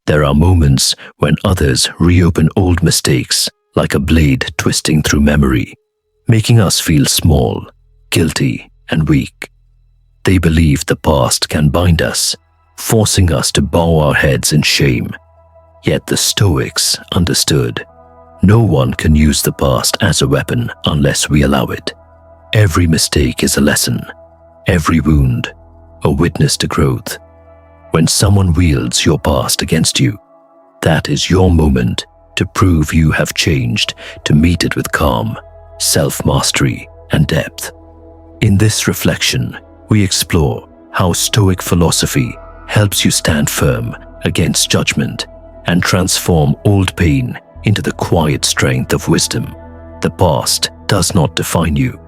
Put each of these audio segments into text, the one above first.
There are moments when others reopen old mistakes like a blade twisting through memory, making us feel small, guilty, and weak. They believe the past can bind us, forcing us to bow our heads in shame. Yet the Stoics understood, no one can use the past as a weapon unless we allow it. Every mistake is a lesson, every wound a witness to growth. When someone wields your past against you, that is your moment to prove you have changed, to meet it with calm, self-mastery, and depth. In this reflection, we explore how Stoic philosophy helps you stand firm against judgment and transform old pain into the quiet strength of wisdom. The past does not define you.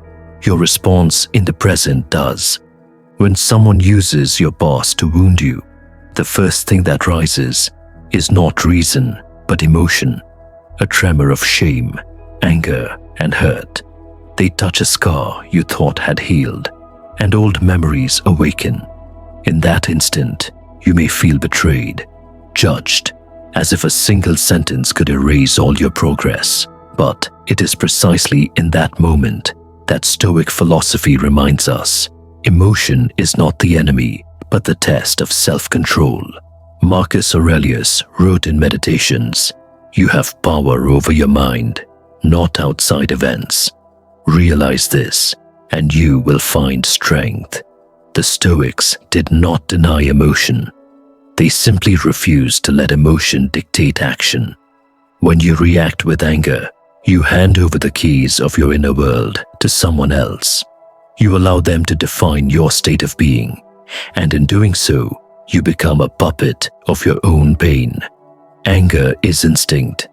Your response in the present does. When someone uses your past to wound you, the first thing that rises is not reason, but emotion, a tremor of shame, anger, and hurt. They touch a scar you thought had healed, and old memories awaken. In that instant, you may feel betrayed, judged, as if a single sentence could erase all your progress. But it is precisely in that moment that Stoic philosophy reminds us, emotion is not the enemy, but the test of self-control. Marcus Aurelius wrote in Meditations, "You have power over your mind, not outside events. Realize this, and you will find strength." The Stoics did not deny emotion. They simply refused to let emotion dictate action. When you react with anger, you hand over the keys of your inner world to someone else. You allow them to define your state of being, and in doing so, you become a puppet of your own pain. Anger is instinct.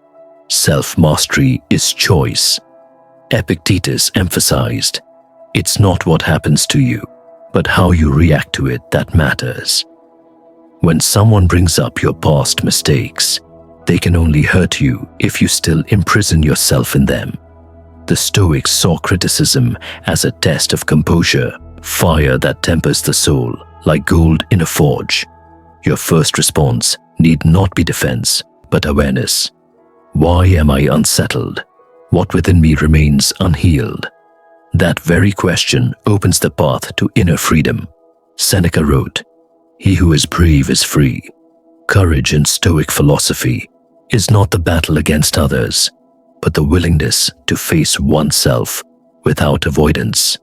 Self-mastery is choice. Epictetus emphasized, it's not what happens to you, but how you react to it that matters. When someone brings up your past mistakes, they can only hurt you if you still imprison yourself in them. The Stoics saw criticism as a test of composure, fire that tempers the soul like gold in a forge. Your first response need not be defense, but awareness. Why am I unsettled? What within me remains unhealed? That very question opens the path to inner freedom. Seneca wrote, "He who is brave is free." Courage in Stoic philosophy is not the battle against others, but the willingness to face oneself without avoidance.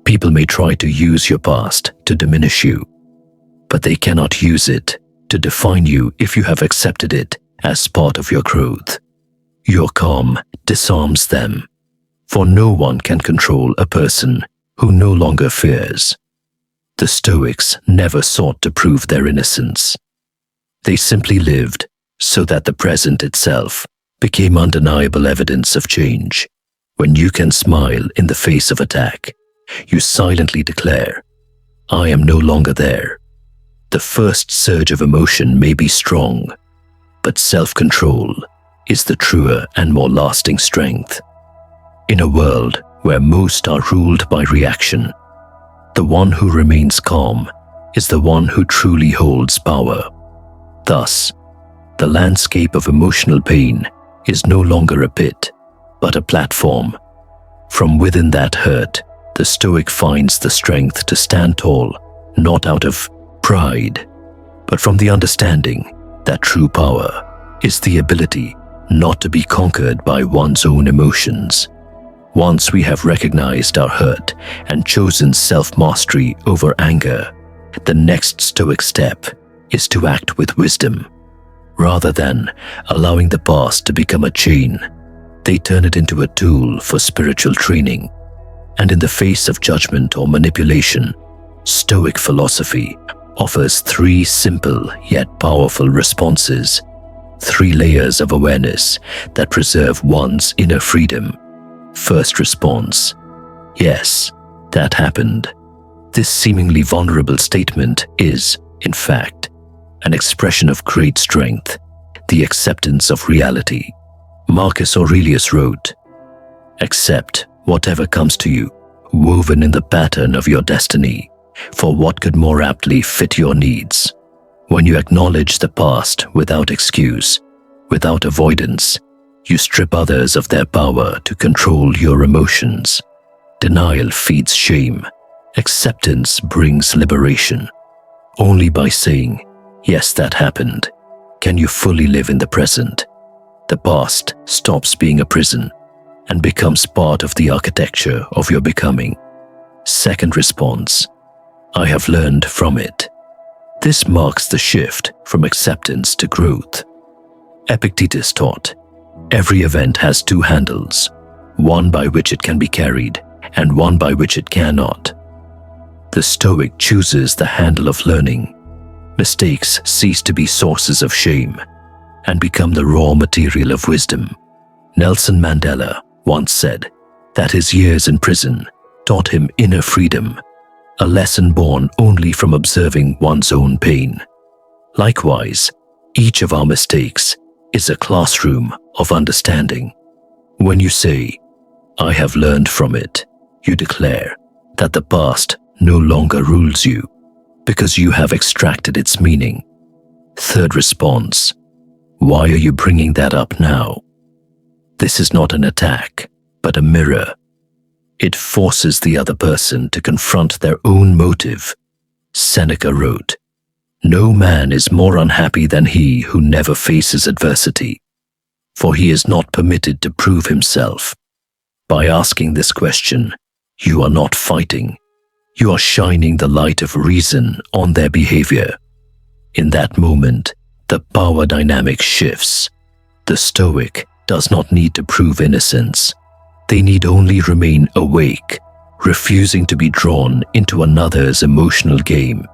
People may try to use your past to diminish you, but they cannot use it to define you if you have accepted it as part of your growth. Your calm disarms them, for no one can control a person who no longer fears. The Stoics never sought to prove their innocence. They simply lived so that the present itself became undeniable evidence of change. When you can smile in the face of attack, you silently declare, "I am no longer there." The first surge of emotion may be strong, but self-control is the truer and more lasting strength. In a world where most are ruled by reaction, the one who remains calm is the one who truly holds power. Thus, the landscape of emotional pain is no longer a pit, but a platform. From within that hurt, the Stoic finds the strength to stand tall, not out of pride, but from the understanding that true power is the ability not to be conquered by one's own emotions. Once we have recognized our hurt and chosen self-mastery over anger, the next Stoic step is to act with wisdom. Rather than allowing the past to become a chain, they turn it into a tool for spiritual training. And in the face of judgment or manipulation, Stoic philosophy offers three simple yet powerful responses, three layers of awareness that preserve one's inner freedom. First response: yes, that happened. This seemingly vulnerable statement is, in fact, an expression of great strength, the acceptance of reality. Marcus Aurelius wrote, "Accept whatever comes to you, woven in the pattern of your destiny, for what could more aptly fit your needs?" When you acknowledge the past without excuse, without avoidance, you strip others of their power to control your emotions. Denial feeds shame. Acceptance brings liberation. Only by saying, "Yes, that happened," can you fully live in the present. The past stops being a prison and becomes part of the architecture of your becoming. Second response, I have learned from it. This marks the shift from acceptance to growth. Epictetus taught, every event has two handles, one by which it can be carried and one by which it cannot. The Stoic chooses the handle of learning. Mistakes cease to be sources of shame and become the raw material of wisdom. Nelson Mandela once said that his years in prison taught him inner freedom, a lesson born only from observing one's own pain. Likewise, each of our mistakes is a classroom of understanding. When you say, "I have learned from it," you declare that the past no longer rules you because you have extracted its meaning. Third response, why are you bringing that up now? This is not an attack, but a mirror. It forces the other person to confront their own motive. Seneca wrote, "No man is more unhappy than he who never faces adversity, for he is not permitted to prove himself." By asking this question, you are not fighting. You are shining the light of reason on their behavior. In that moment, the power dynamic shifts. The Stoic does not need to prove innocence. They need only remain awake, refusing to be drawn into another's emotional game.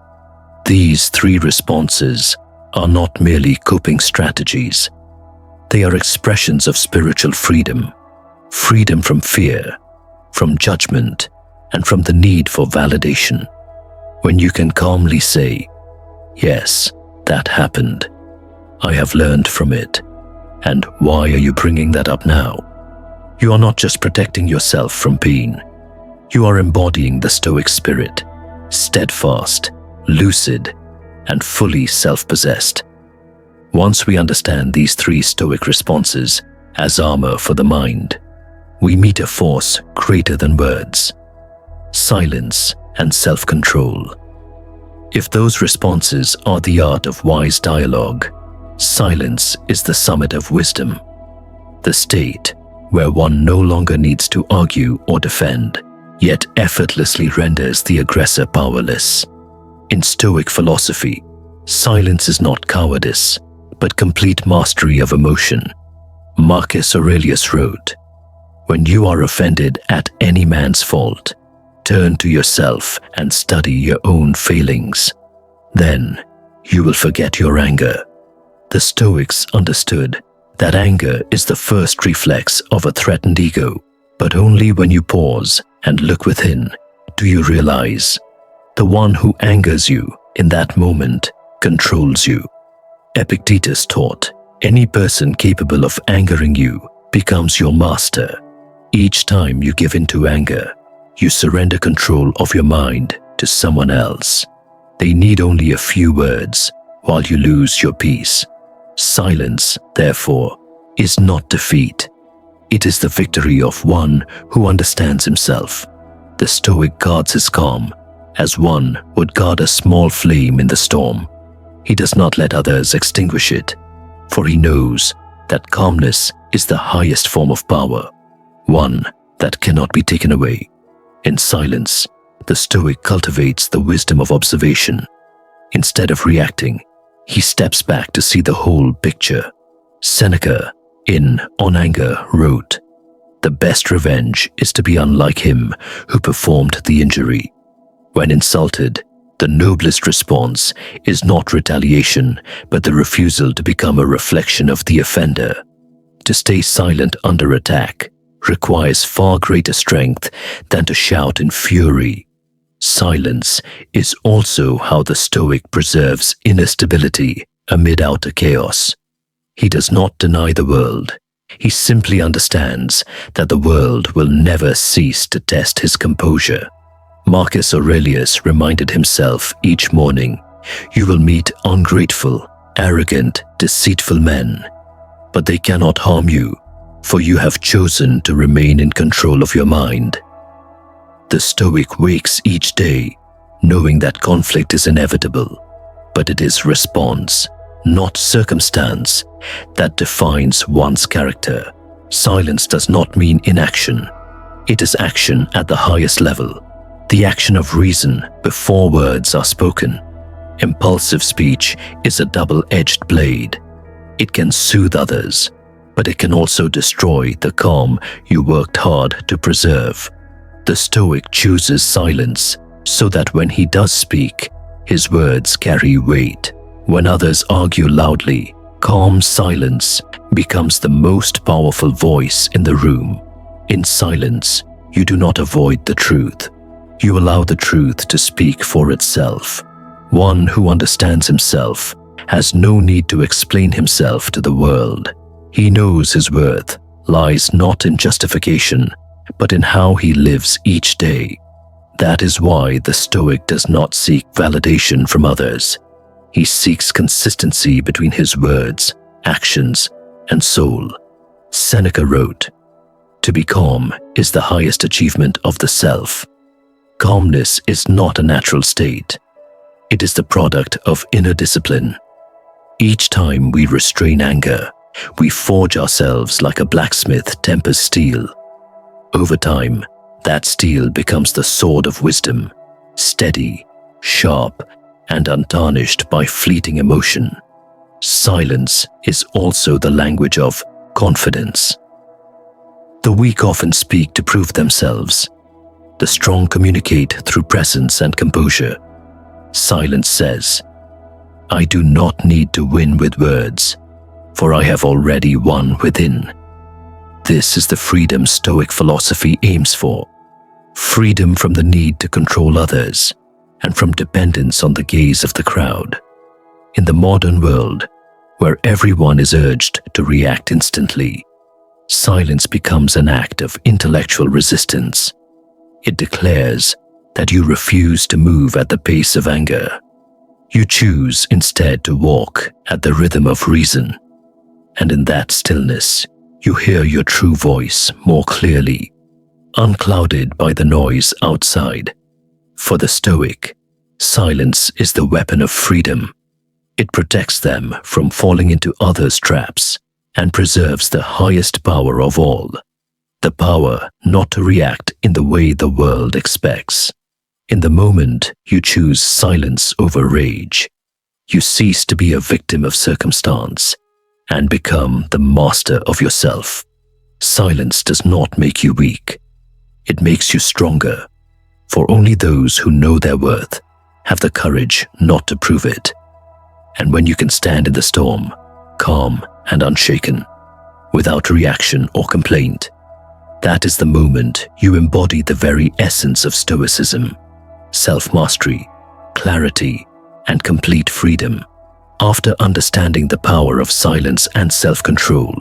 These three responses are not merely coping strategies. They are expressions of spiritual freedom. Freedom from fear, from judgment, and from the need for validation. When you can calmly say, "Yes, that happened. I have learned from it. And why are you bringing that up now?" You are not just protecting yourself from pain. You are embodying the Stoic spirit, steadfast, lucid, and fully self-possessed. Once we understand these three Stoic responses as armor for the mind, we meet a force greater than words: silence and self-control. If those responses are the art of wise dialogue, silence is the summit of wisdom, the state where one no longer needs to argue or defend, yet effortlessly renders the aggressor powerless. In Stoic philosophy, silence is not cowardice, but complete mastery of emotion. Marcus Aurelius wrote, "When you are offended at any man's fault, turn to yourself and study your own failings. Then you will forget your anger." The Stoics understood that anger is the first reflex of a threatened ego, but only when you pause and look within do you realize the one who angers you in that moment controls you. Epictetus taught, any person capable of angering you becomes your master. Each time you give in to anger, you surrender control of your mind to someone else. They need only a few words while you lose your peace. Silence, therefore, is not defeat. It is the victory of one who understands himself. The Stoic guards his calm as one would guard a small flame in the storm. He does not let others extinguish it, for he knows that calmness is the highest form of power, one that cannot be taken away. In silence, the Stoic cultivates the wisdom of observation. Instead of reacting, he steps back to see the whole picture. Seneca, in On Anger, wrote, "The best revenge is to be unlike him who performed the injury." When insulted, the noblest response is not retaliation, but the refusal to become a reflection of the offender. To stay silent under attack requires far greater strength than to shout in fury. Silence is also how the Stoic preserves inner stability amid outer chaos. He does not deny the world. He simply understands that the world will never cease to test his composure. Marcus Aurelius reminded himself each morning You will meet ungrateful, arrogant, deceitful men, but they cannot harm you, for you have chosen to remain in control of your mind. The Stoic wakes each day knowing that conflict is inevitable, but it is response, not circumstance, that defines one's character. Silence does not mean inaction. It is action at the highest level, the action of reason before words are spoken. Impulsive speech is a double-edged blade. It can soothe others, but it can also destroy the calm you worked hard to preserve. The Stoic chooses silence so that when he does speak, his words carry weight. When others argue loudly, calm silence becomes the most powerful voice in the room. In silence, you do not avoid the truth. You allow the truth to speak for itself. One who understands himself has no need to explain himself to the world. He knows his worth lies not in justification, but in how he lives each day. That is why the Stoic does not seek validation from others. He seeks consistency between his words, actions, and soul. Seneca wrote, "To be calm is the highest achievement of the self." Calmness is not a natural state. It is the product of inner discipline. Each time we restrain anger, we forge ourselves like a blacksmith tempers steel. Over time, that steel becomes the sword of wisdom, steady, sharp, and untarnished by fleeting emotion. Silence is also the language of confidence. The weak often speak to prove themselves. The strong communicate through presence and composure. Silence says, "I do not need to win with words, for I have already won within." This is the freedom Stoic philosophy aims for. Freedom from the need to control others and from dependence on the gaze of the crowd. In the modern world, where everyone is urged to react instantly, silence becomes an act of intellectual resistance. It declares that you refuse to move at the pace of anger. You choose instead to walk at the rhythm of reason. And in that stillness, you hear your true voice more clearly, unclouded by the noise outside. For the Stoic, silence is the weapon of freedom. It protects them from falling into others' traps and preserves the highest power of all, the power not to react in the way the world expects. In the moment you choose silence over rage, you cease to be a victim of circumstance and become the master of yourself. Silence does not make you weak. It makes you stronger, for only those who know their worth have the courage not to prove it. And when you can stand in the storm, calm and unshaken, without reaction or complaint, that is the moment you embody the very essence of Stoicism: self-mastery, clarity, and complete freedom. After understanding the power of silence and self-control,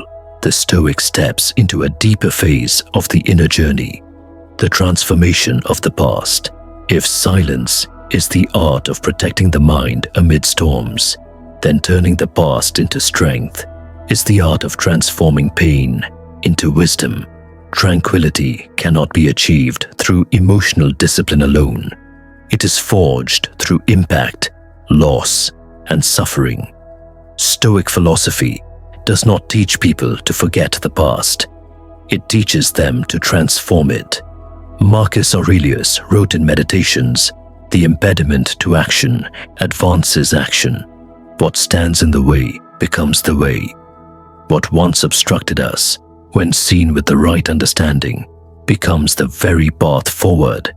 the Stoic steps into a deeper phase of the inner journey, the transformation of the past. If silence is the art of protecting the mind amid storms, then turning the past into strength is the art of transforming pain into wisdom. Tranquility cannot be achieved through emotional discipline alone. It is forged through impact, loss, and suffering. Stoic philosophy does not teach people to forget the past. It teaches them to transform it. Marcus Aurelius wrote in Meditations, "The impediment to action advances action. What stands in the way becomes the way. What once obstructed us, when seen with the right understanding, becomes the very path forward.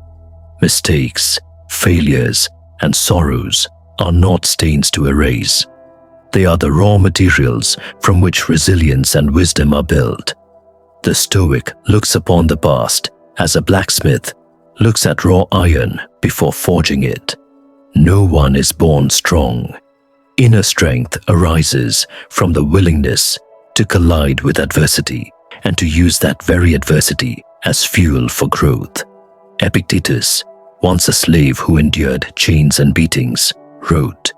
Mistakes, failures, and sorrows are not stains to erase. They are the raw materials from which resilience and wisdom are built." The Stoic looks upon the past as a blacksmith looks at raw iron before forging it. No one is born strong. Inner strength arises from the willingness to collide with adversity and to use that very adversity as fuel for growth. Epictetus, once a slave who endured chains and beatings, wrote,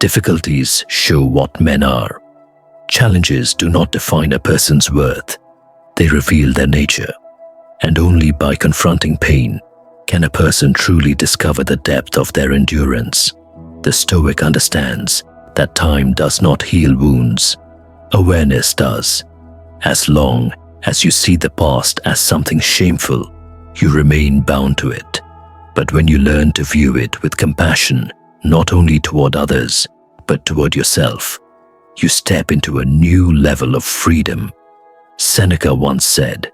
Difficulties show what men are. Challenges do not define a person's worth. They reveal their nature. And only by confronting pain can a person truly discover the depth of their endurance. The Stoic understands that time does not heal wounds. Awareness does. As long as you see the past as something shameful, you remain bound to it. But when you learn to view it with compassion, not only toward others, but toward yourself, you step into a new level of freedom. Seneca once said,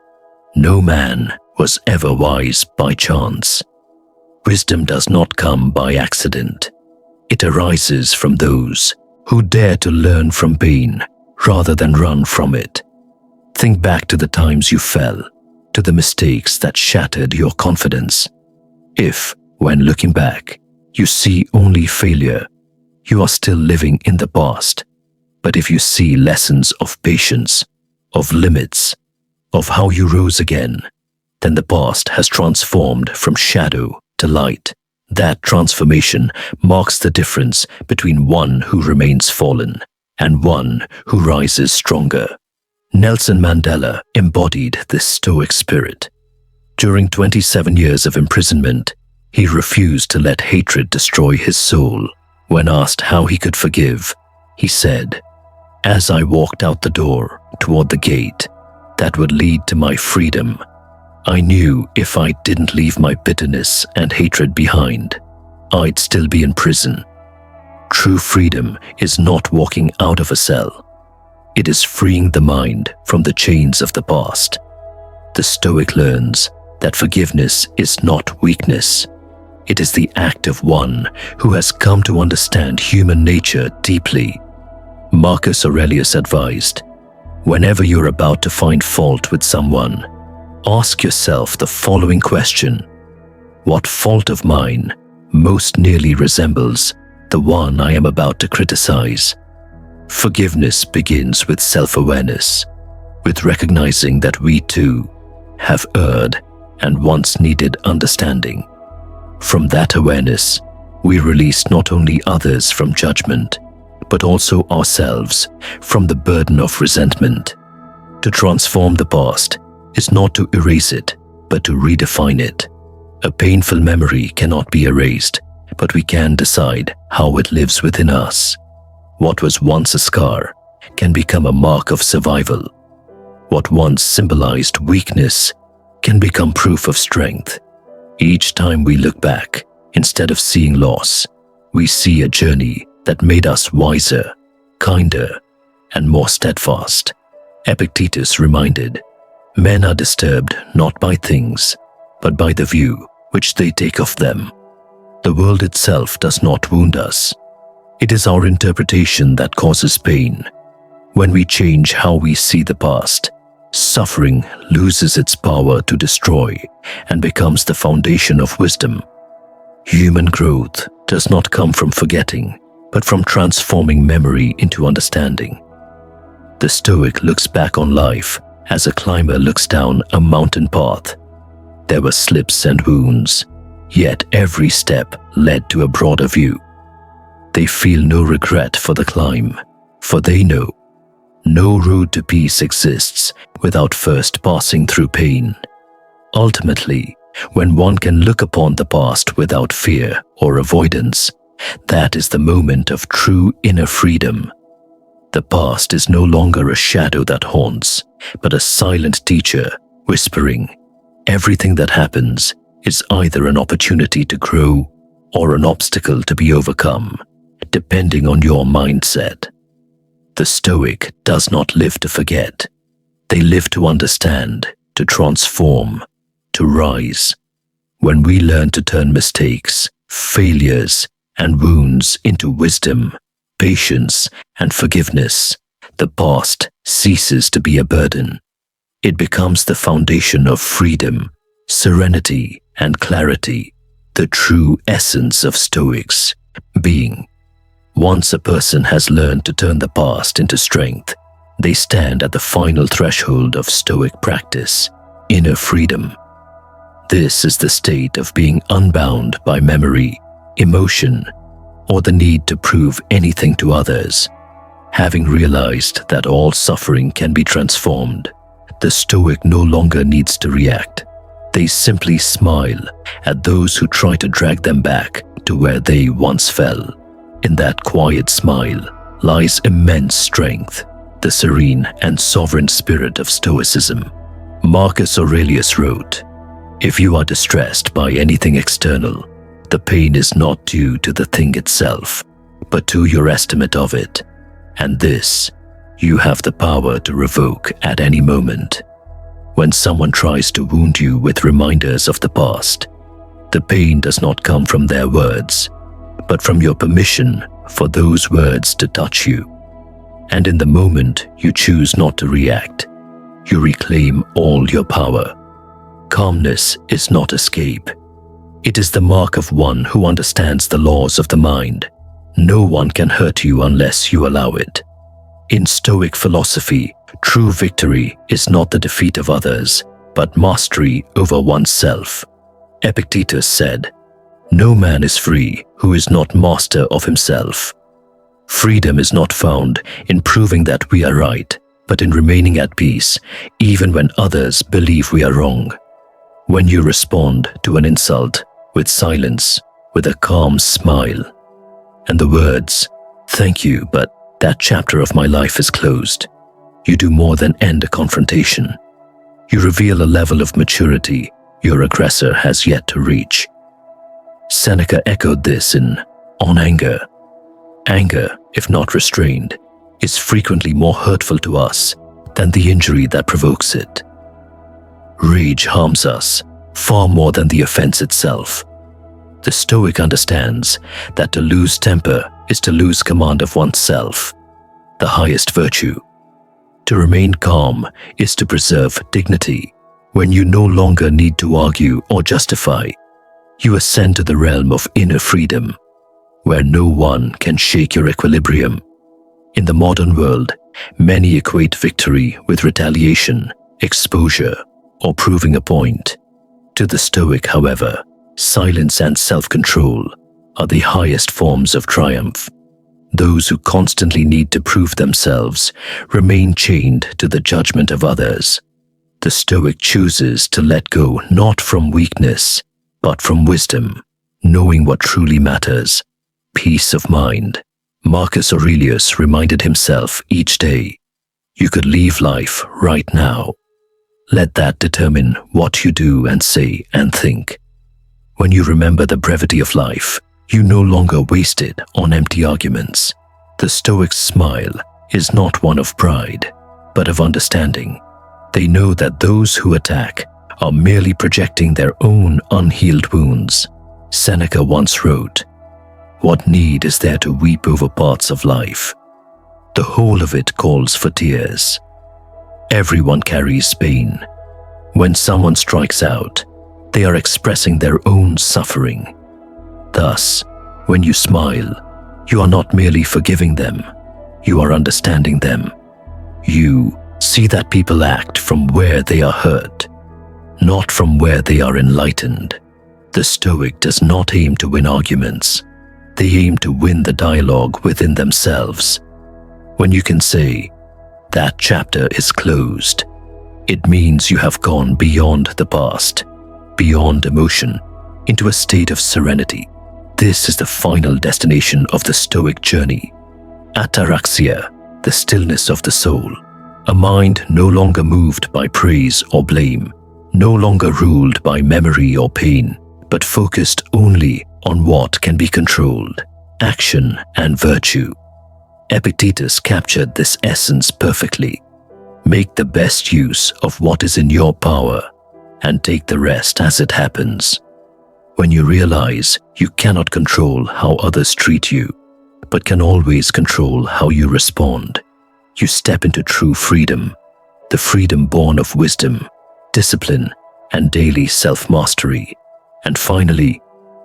"No man was ever wise by chance." Wisdom does not come by accident. It arises from those who dare to learn from pain rather than run from it. Think back to the times you fell, to the mistakes that shattered your confidence. If, when looking back, you see only failure, you are still living in the past. But if you see lessons of patience, of limits, of how you rose again, then the past has transformed from shadow to light. That transformation marks the difference between one who remains fallen and one who rises stronger. Nelson Mandela embodied this Stoic spirit. During 27 years of imprisonment, he refused to let hatred destroy his soul. When asked how he could forgive, he said, "As I walked out the door toward the gate that would lead to my freedom, I knew if I didn't leave my bitterness and hatred behind, I'd still be in prison." True freedom is not walking out of a cell. It is freeing the mind from the chains of the past. The Stoic learns that forgiveness is not weakness. It is the act of one who has come to understand human nature deeply. Marcus Aurelius advised, "Whenever you're about to find fault with someone, ask yourself the following question: what fault of mine most nearly resembles the one I am about to criticize?" Forgiveness begins with self-awareness, with recognizing that we too have erred and once needed understanding. From that awareness, we release not only others from judgment, but also ourselves from the burden of resentment. To transform the past is not to erase it, but to redefine it. A painful memory cannot be erased, but we can decide how it lives within us. What was once a scar can become a mark of survival. What once symbolized weakness can become proof of strength. Each time we look back, instead of seeing loss, we see a journey that made us wiser, kinder, and more steadfast. Epictetus reminded, "Men are disturbed not by things, but by the view which they take of them." The world itself does not wound us. It is our interpretation that causes pain. When we change how we see the past, suffering loses its power to destroy and becomes the foundation of wisdom. Human growth does not come from forgetting, but from transforming memory into understanding. The Stoic looks back on life as a climber looks down a mountain path. There were slips and wounds, yet every step led to a broader view. They feel no regret for the climb, for they know no road to peace exists without first passing through pain. Ultimately, when one can look upon the past without fear or avoidance, that is the moment of true inner freedom. The past is no longer a shadow that haunts, but a silent teacher whispering, "Everything that happens is either an opportunity to grow or an obstacle to be overcome, depending on your mindset." The Stoic does not live to forget. They live to understand, to transform, to rise. When we learn to turn mistakes, failures, and wounds into wisdom, patience, and forgiveness, the past ceases to be a burden. It becomes the foundation of freedom, serenity, and clarity, the true essence of Stoics being. Once a person has learned to turn the past into strength, they stand at the final threshold of Stoic practice, inner freedom. This is the state of being unbound by memory, emotion, or the need to prove anything to others. Having realized that all suffering can be transformed, the Stoic no longer needs to react. They simply smile at those who try to drag them back to where they once fell. In that quiet smile lies immense strength, the serene and sovereign spirit of Stoicism. Marcus Aurelius wrote, "If you are distressed by anything external, the pain is not due to the thing itself, but to your estimate of it, and this you have the power to revoke at any moment." When someone tries to wound you with reminders of the past, the pain does not come from their words, but from your permission for those words to touch you. And in the moment you choose not to react, you reclaim all your power. Calmness is not escape. It is the mark of one who understands the laws of the mind. No one can hurt you unless you allow it. In Stoic philosophy, true victory is not the defeat of others, but mastery over oneself. Epictetus said, "No man is free who is not master of himself." Freedom is not found in proving that we are right, but in remaining at peace, even when others believe we are wrong. When you respond to an insult with silence, with a calm smile, and the words, "Thank you, but that chapter of my life is closed," you do more than end a confrontation. You reveal a level of maturity your aggressor has yet to reach. Seneca echoed this in On Anger. Anger, if not restrained, is frequently more hurtful to us than the injury that provokes it. Rage harms us far more than the offense itself. The Stoic understands that to lose temper is to lose command of oneself, the highest virtue. To remain calm is to preserve dignity. When you no longer need to argue or justify, you ascend to the realm of inner freedom, where no one can shake your equilibrium. In the modern world, many equate victory with retaliation, exposure, or proving a point. To the Stoic, however, silence and self-control are the highest forms of triumph. Those who constantly need to prove themselves remain chained to the judgment of others. The Stoic chooses to let go not from weakness, but from wisdom, knowing what truly matters, peace of mind. Marcus Aurelius reminded himself each day, "You could leave life right now." Let that determine what you do and say and think. When you remember the brevity of life, you no longer waste it on empty arguments. The Stoic's smile is not one of pride, but of understanding. They know that those who attack are merely projecting their own unhealed wounds. Seneca once wrote, "What need is there to weep over parts of life? The whole of it calls for tears." Everyone carries pain. When someone strikes out, they are expressing their own suffering. Thus, when you smile, you are not merely forgiving them, you are understanding them. You see that people act from where they are hurt, not from where they are enlightened. The Stoic does not aim to win arguments. They aim to win the dialogue within themselves. When you can say, "That chapter is closed," it means you have gone beyond the past, beyond emotion, into a state of serenity. This is the final destination of the Stoic journey. Ataraxia, the stillness of the soul. A mind no longer moved by praise or blame, no longer ruled by memory or pain, but focused only on what can be controlled, action and virtue. Epictetus captured this essence perfectly. Make the best use of what is in your power and take the rest as it happens. When you realize you cannot control how others treat you, but can always control how you respond, you step into true freedom, the freedom born of wisdom, discipline, and daily self-mastery. And finally,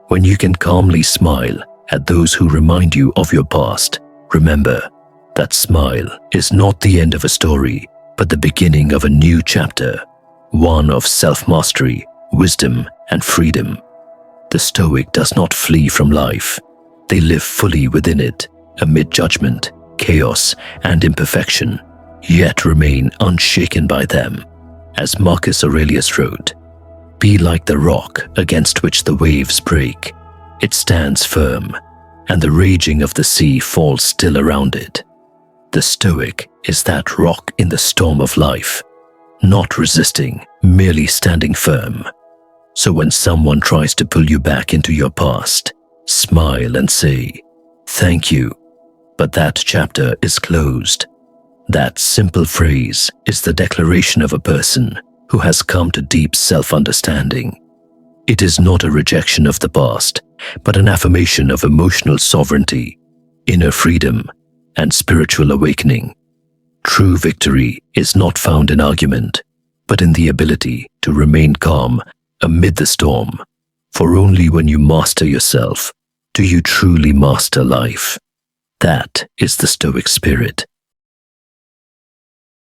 when you can calmly smile at those who remind you of your past, remember that smile is not the end of a story, but the beginning of a new chapter, one of self-mastery, wisdom, and freedom. The Stoic does not flee from life. They live fully within it, amid judgment, chaos, and imperfection, yet remain unshaken by them. As Marcus Aurelius wrote, "Be like the rock against which the waves break. It stands firm, and the raging of the sea falls still around it." The Stoic is that rock in the storm of life, not resisting, merely standing firm. So when someone tries to pull you back into your past, smile and say, "Thank you, but that chapter is closed." That simple phrase is the declaration of a person who has come to deep self-understanding. It is not a rejection of the past, but an affirmation of emotional sovereignty, inner freedom, and spiritual awakening. True victory is not found in argument, but in the ability to remain calm amid the storm. For only when you master yourself do you truly master life. That is the Stoic spirit.